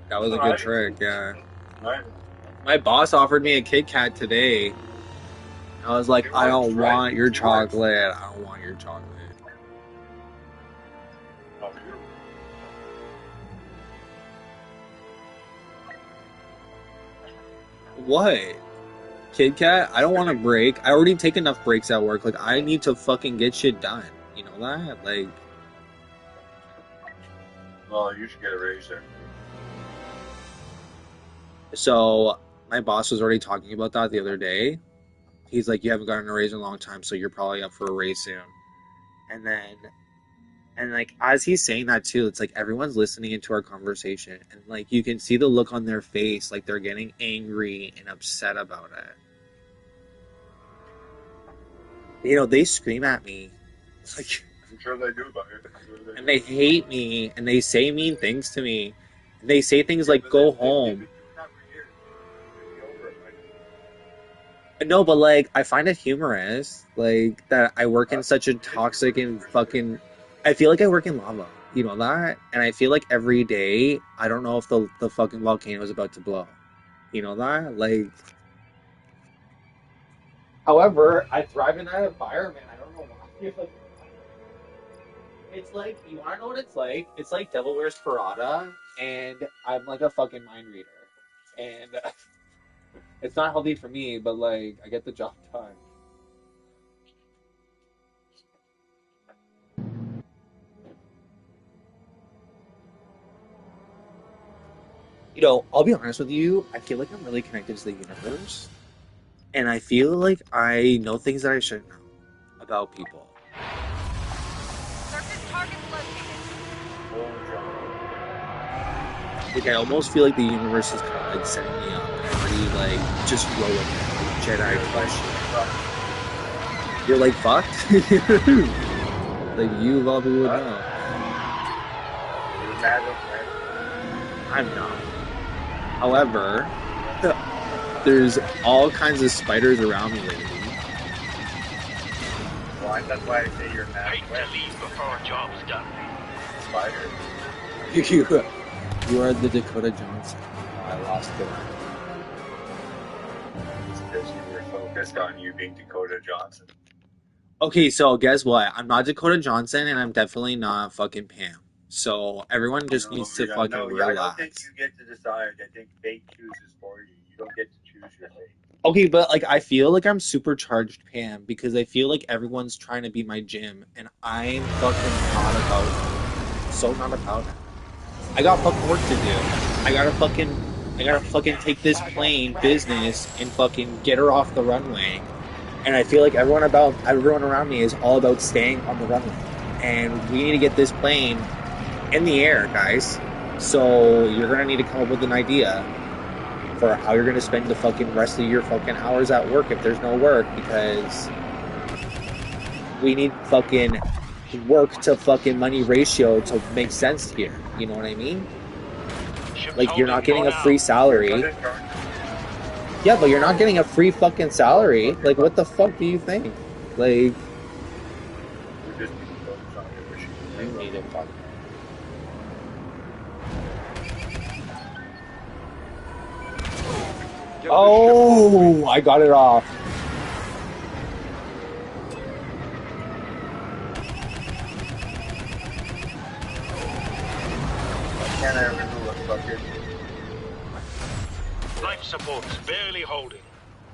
That was a good Alright. trick, yeah. Alright. My boss offered me a Kit Kat today. I was like, It I works, don't right? want your It works. chocolate. I don't want your chocolate. Oh, you. What? Kit Kat? I don't want to break. I already take enough breaks at work. Like, I need to fucking get shit done. You know that? Like, Well, you should get a raise there. so my boss was already talking about that the other day. He's like, you haven't gotten a raise in a long time, so you're probably up for a raise soon. And then, and like, as he's saying that too, it's like everyone's listening into our conversation. And like, you can see the look on their face, like they're getting angry and upset about it. You know, they scream at me. Like, I'm sure they do, but I'm sure they and do. they hate me and they say mean things to me. They say things Yeah, like but go they've home. been doing that for years. You'll be over it by No, but like I find it humorous like that I work now. in such a It is toxic humorous and for sure. fucking I feel like I work in lava. You know that? And I feel like every day I don't know if the fucking volcano is about to blow. You know that? Like however, I thrive in that environment. I don't know why. Like, it's like you wanna know what it's like? It's like Devil Wears Prada and I'm like a fucking mind reader. And it's not healthy for me, but like I get the job done. You know, I'll be honest with you, I feel like I'm really connected to the universe. And I feel like I know things that I shouldn't know about people. Surface targets located. Oh, John. Like I almost feel like the universe is kind of like setting me up and I already like just roll with it. Like Jedi You're type like, shit. fuck. You're like fucked? Like you of all people would Huh? know. You're mad up, man. I'm not. However, there's all kinds of spiders around me lately. Well, that's why I say you're mad Hate wet. to leave before a job's done. Spider. You you are the Dakota Johnson. Oh, I lost it. It's because you were focused on you being Dakota Johnson. Okay, so guess what? I'm not Dakota Johnson, and I'm definitely not fucking Pam. So everyone just No, needs to yeah, fucking no, yeah, I don't think relax. you get to decide. I think fate chooses for you. You don't get to choose your fate. Okay, but like I feel like I'm supercharged Pam because I feel like everyone's trying to be my gym, and I'm fucking not about it. So not about it. I got fucking work to do. I gotta fucking I gotta fucking take this plane business and fucking get her off the runway. And I feel like everyone around me is all about staying on the runway. And we need to get this plane in the air, guys. So you're gonna need to come up with an idea for how you're gonna spend the fucking rest of your fucking hours at work if there's no work because we need fucking work to fucking money ratio to make sense here. You know what I mean? Ship's Like you're holding not getting for a free now. salary. Dakota Johnson. Yeah, but you're not getting a free fucking salary. Okay, Like but what the fuck do you think? Like we're just being focused on your issue. you That's all. need to fuck. Get the ship moving. Oh, I got it off. Why can't I remember what fucking Life support's barely holding.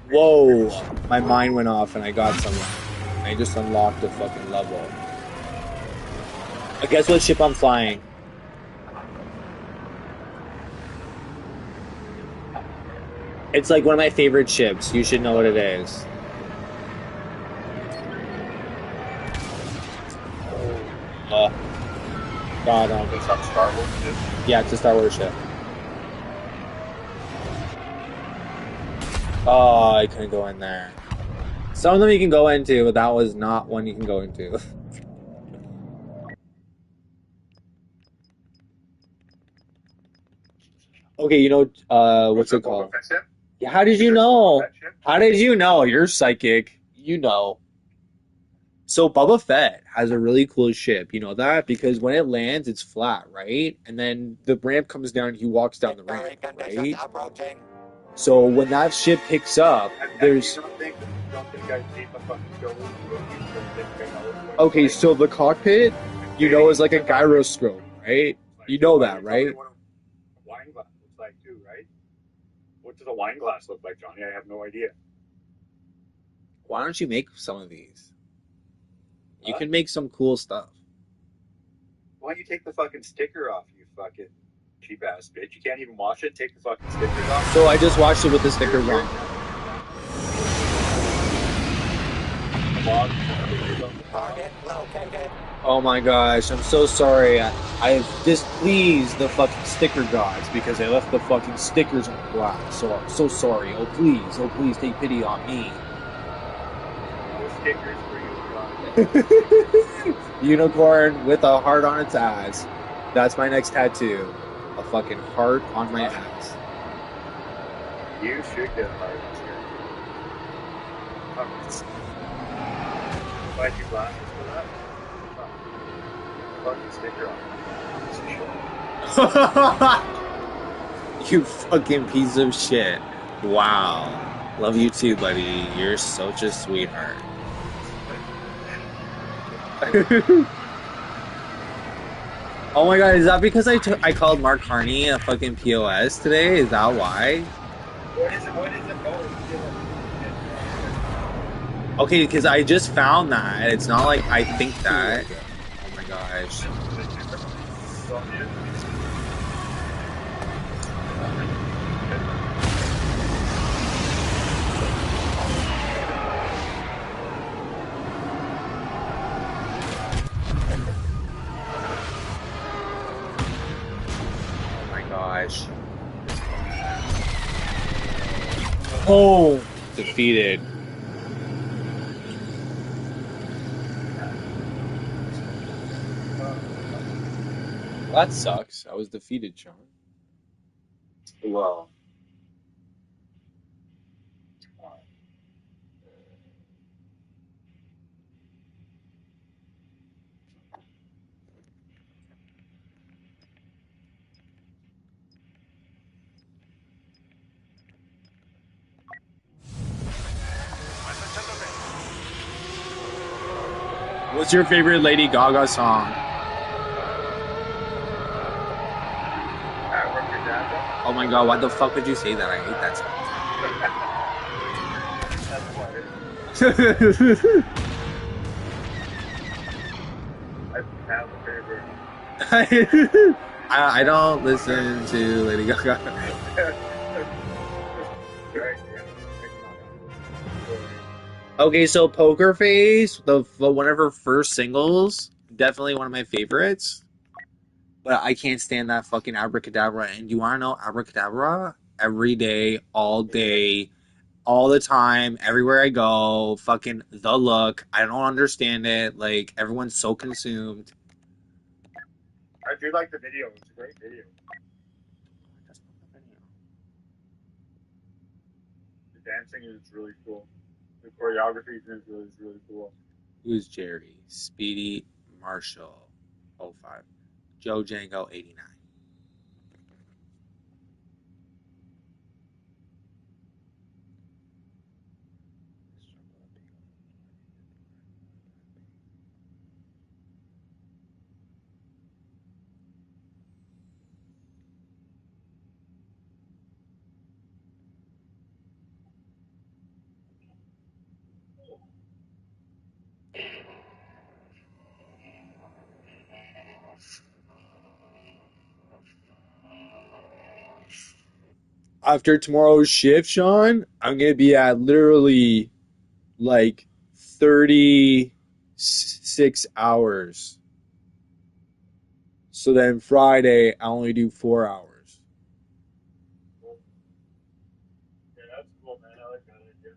Whoa, my mind went off and I got someone. I just unlocked a fucking level. Guess what ship I'm flying? It's like one of my favorite ships. You should know what it is. Uh, God, it's some Star Wars shit. yeah, it's a Star Wars ship. Oh, I couldn't go in there. Some of them you can go into, but that was not one you can go into. Okay, you know, what's What's the it Boba called? Fett ship? Yeah, how did Is you it the Boba know? Fett ship? How did you know? You're psychic. You know. So Boba Fett has a really cool ship, you know that? Because when it lands, it's flat, right? And then the ramp comes down, he walks down the ramp, right? So when that ship picks up, there's You don't think I've seen the fucking show movies where they bring out what it's okay, like? so the cockpit, you know, is like a gyroscope, right? You know that, Tell me right? what a wine glass looks like too, right? What does a wine glass look like, Johnny? I have no idea. Why don't you make some of these? You Huh? can make some cool stuff. Why don't you take the fucking sticker off, you fucking cheap ass bitch? You can't even wash it. Take the fucking stickers off. So I just watched it with the stickers on. Oh my gosh, I'm so sorry. I've displeased the fucking sticker gods because I left the fucking stickers on the glass. So I'm so sorry. Oh please take pity on me. No stickers for you, Johnny. Unicorn with a heart on its ass. That's my next tattoo. A fucking heart on my ass. You should get hard. Why'd you glasses for that? Fucking sticker on. You fucking piece of shit. Wow. Love you too, buddy. You're such a sweetheart. Oh my god, is that because I called Mark Carney a fucking POS today? Is that why? What is it? What is it? Oh, Okay, because I just found that. It's not like I think that. Oh my gosh. Oh my gosh. Oh, defeated. That sucks. I was defeated, Sean. Well, What's your favorite Lady Gaga song? Oh my god, why the fuck would you say that? I hate that song. I have a favorite. I don't listen to Lady Gaga. Okay, so Poker Face, the one of her first singles, definitely one of my favorites. But I can't stand that fucking Abracadabra. And you want to know Abracadabra? Every day, all the time, everywhere I go, fucking the look. I don't understand it. Like, everyone's so consumed. I do like the video. It's a great video. The dancing is really cool. The choreography is really cool. Who's Jerry? Speedy Marshall, 05. Joe Django, 89. After tomorrow's shift, Sean, I'm gonna be at literally like 36 hours. So then Friday, I only do 4 hours. Yeah, that's cool, man. I like that idea.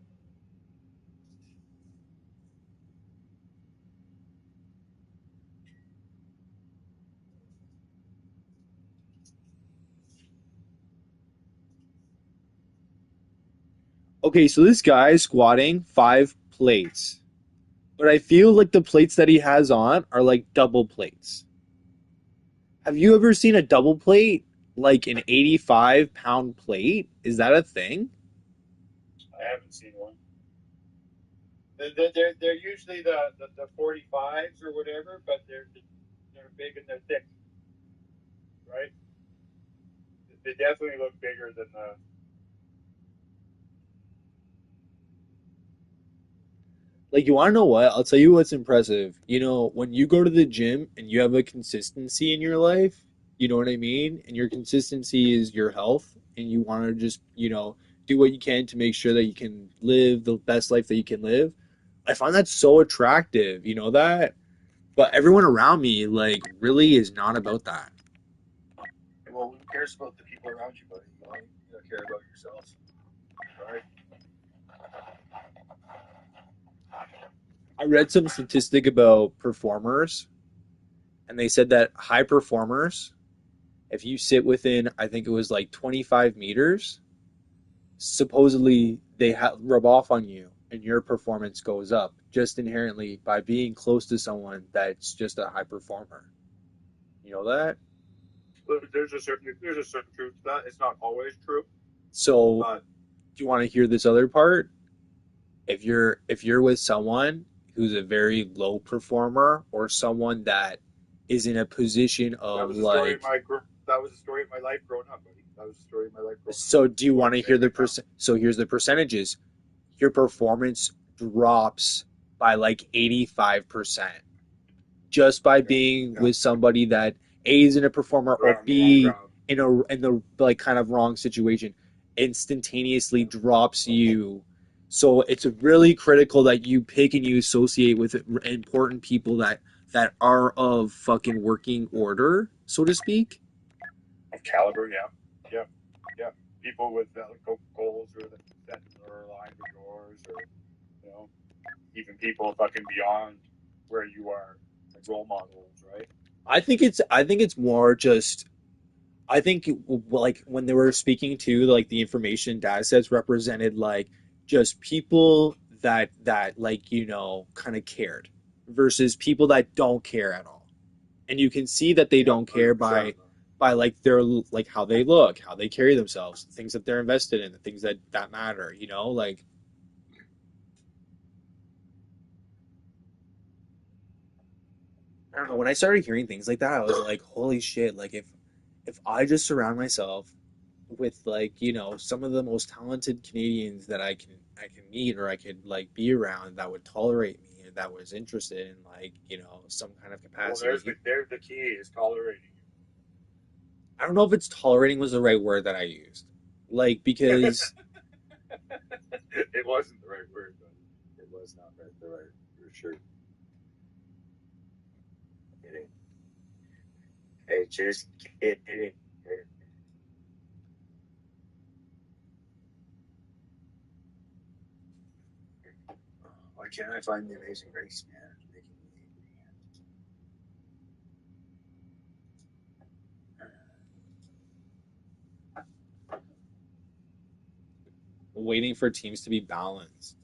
Okay, so this guy is squatting 5 plates, but I feel like the plates that he has on are like double plates. Have you ever seen a double plate? Like an 85-pound plate? Is that a thing? I haven't seen one. They're usually the 45s or whatever, but they're big and they're thick, right? They definitely look bigger than the. Like, you want to know what? I'll tell you what's impressive. You know, when you go to the gym and you have a consistency in your life, you know what I mean? And your consistency is your health, and you want to just, do what you can to make sure that you can live the best life that you can live. I find that so attractive, you know that? But everyone around me, like, really is not about that. Well, who cares about the people around you, buddy? You gotta care about yourself, right? I read some statistic about performers, and they said that high performers, if you sit within, I think it was like 25 meters, supposedly they rub off on you and your performance goes up just inherently by being close to someone that's just a high performer. You know that? There's a certain truth to that. It's not always true, So, but do you want to hear this other part? If you're with someone who's a very low performer or someone that is in a position that of was the story of like, my that was the story of my life growing up, buddy. That was the story of my life growing up. so do you What want I'm to hear saying the right now. percent? So here's the percentages. Your performance drops by like 85% just by Yeah, being yeah. with somebody that A is in a performer or Around the wrong B crowd. in the like kind of wrong situation instantaneously drops you. So it's really critical that you pick and you associate with important people that are of fucking working order, so to speak. Of caliber, yeah, yeah, yeah. People with goals or that are aligned with yours, or you know, even people fucking beyond where you are, like role models, right? I think it's more just I think like when they were speaking to like the information data sets represented like just people that like kind of cared versus people that don't care at all. And you can see that they Yeah, don't care 100%. by like their like how they look, how they carry themselves, the things that they're invested in, the things that matter, like I don't know, when I started hearing things like that, I was like, holy shit, like if I just surround myself with like, some of the most talented Canadians that I can meet or I could like be around that would tolerate me and that was interested in like, some kind of Well, capacity. there's the key is tolerating I don't know if it's tolerating was the right word that I used. Like you. because It wasn't the right word, but it was not right, the right for sure. Kidding. Hey, just kidding. Why can't I find the Amazing Race, man? It's making me waiting for teams to be balanced.